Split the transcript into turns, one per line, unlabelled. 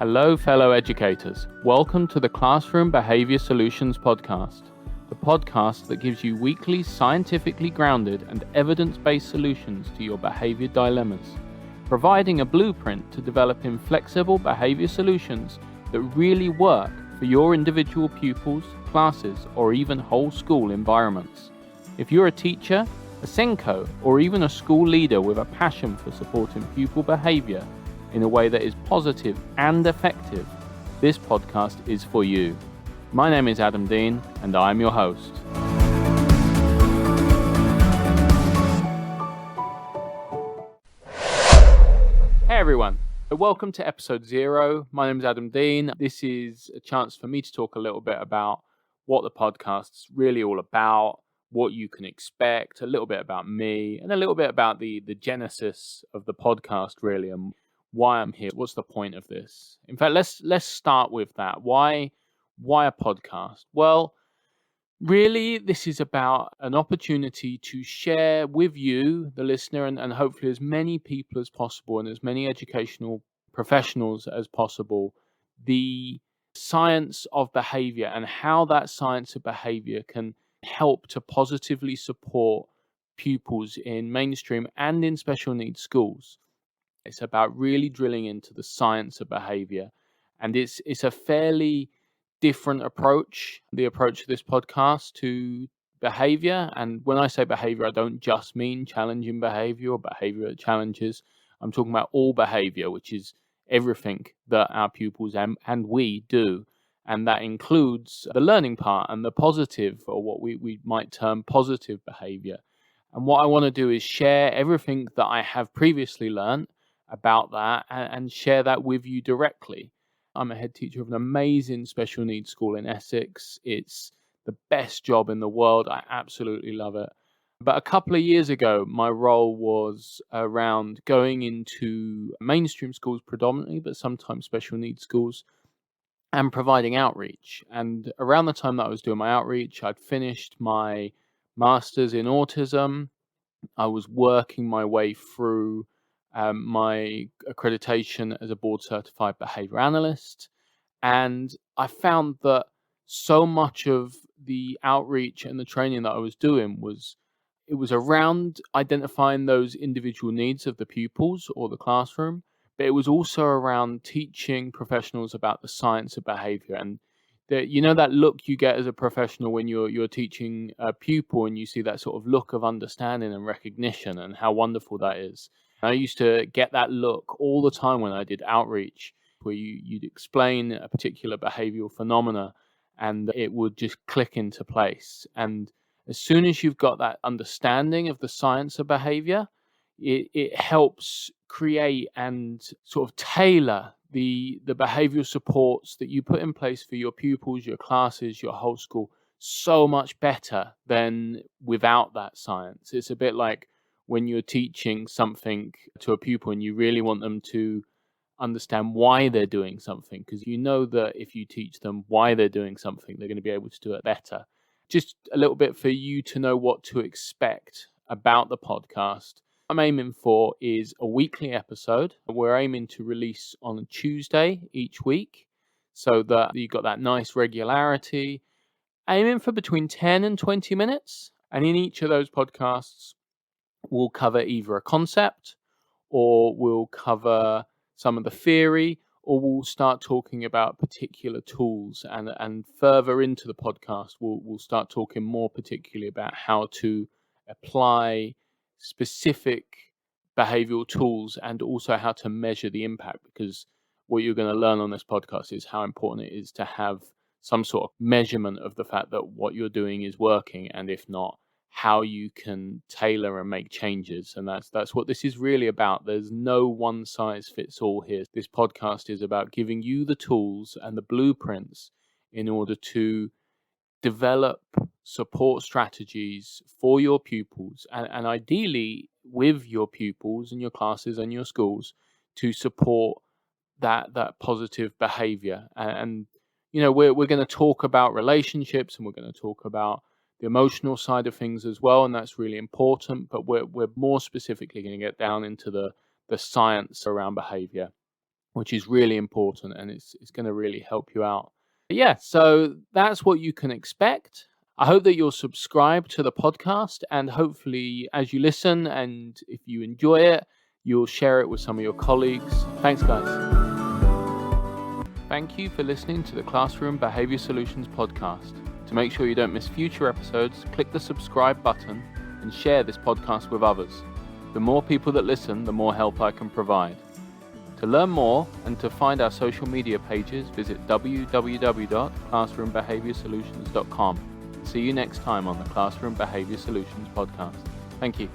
Hello, fellow educators. Welcome to the Classroom Behavior Solutions podcast, the podcast that gives you weekly scientifically grounded and evidence-based solutions to your behavior dilemmas, providing a blueprint to developing flexible behavior solutions that really work for your individual pupils, classes, or even whole school environments. If you're a teacher, a Senko, or even a school leader with a passion for supporting pupil behavior in a way that is positive and effective, this podcast is for you. My name is Adam Dean, and I'm your host. Hey everyone, welcome to episode 0. My name is Adam Dean. This is a chance for me to talk a little bit about what the podcast's really all about, what you can expect, a little bit about me, and a little bit about the genesis of the podcast really, and why I'm here. What's the point of this? In fact, let's start with that. Why a podcast? Well, really, this is about an opportunity to share with you, the listener, and hopefully as many people as possible and as many educational professionals as possible, the science of behavior and how that science of behavior can help to positively support pupils in mainstream and in special needs schools. It's about really drilling into the science of behavior, and it's a fairly different approach, the approach of this podcast to behavior. And when I say behavior, I don't just mean challenging behavior or behavior challenges. I'm talking about all behavior, which is everything that our pupils and we do. And that includes the learning part and the positive, or what we might term positive behavior. And what I want to do is share everything that I have previously learned about that and share that with you directly. I'm a head teacher of an amazing special needs school in Essex. It's the best job in the world. I absolutely love it. But a couple of years ago, my role was around going into mainstream schools predominantly, but sometimes special needs schools, and providing outreach. And around the time that I was doing my outreach, I'd finished my master's in autism. I was working my way through my accreditation as a board certified behavior analyst. And I found that so much of the outreach and the training that I was doing was around identifying those individual needs of the pupils or the classroom, but it was also around teaching professionals about the science of behavior. And that look you get as a professional when you're teaching a pupil, and you see that sort of look of understanding and recognition, and how wonderful that is. I used to get that look all the time when I did outreach, where you'd explain a particular behavioral phenomena and it would just click into place. And as soon as you've got that understanding of the science of behavior, it helps create and sort of tailor the behavioral supports that you put in place for your pupils, your classes, your whole school so much better than without that science. It's a bit like when you're teaching something to a pupil and you really want them to understand why they're doing something, because you know that if you teach them why they're doing something, they're going to be able to do it better. Just a little bit for you to know what to expect about the podcast. I'm aiming for is a weekly episode. We're aiming to release on a Tuesday each week, so that you've got that nice regularity. Aiming for between 10 and 20 minutes. And in each of those podcasts, we'll cover either a concept, or we'll cover some of the theory, or we'll start talking about particular tools. And further into the podcast, we'll start talking more particularly about how to apply specific behavioral tools, and also how to measure the impact, because what you're going to learn on this podcast is how important it is to have some sort of measurement of the fact that what you're doing is working, and if not, how you can tailor and make changes. And that's what this is really about. There's no one size fits all here. This podcast is about giving you the tools and the blueprints in order to develop support strategies for your pupils, and ideally with your pupils and your classes and your schools, to support that positive behavior. And we're going to talk about relationships, and we're going to talk about the emotional side of things as well, and that's really important. But we're more specifically going to get down into the science around behavior. which is really important, and it's going to really help you out. But yeah, so that's what you can expect. I hope that you'll subscribe to the podcast, and hopefully as you listen and if you enjoy it, you'll share it with some of your colleagues. Thanks, guys. Thank you for listening to the Classroom Behavior Solutions podcast. To make sure you don't miss future episodes, click the subscribe button and share this podcast with others. The more people that listen, the more help I can provide. To learn more and to find our social media pages, visit www.classroombehaviorsolutions.com. See you next time on the Classroom Behavior Solutions podcast. Thank you.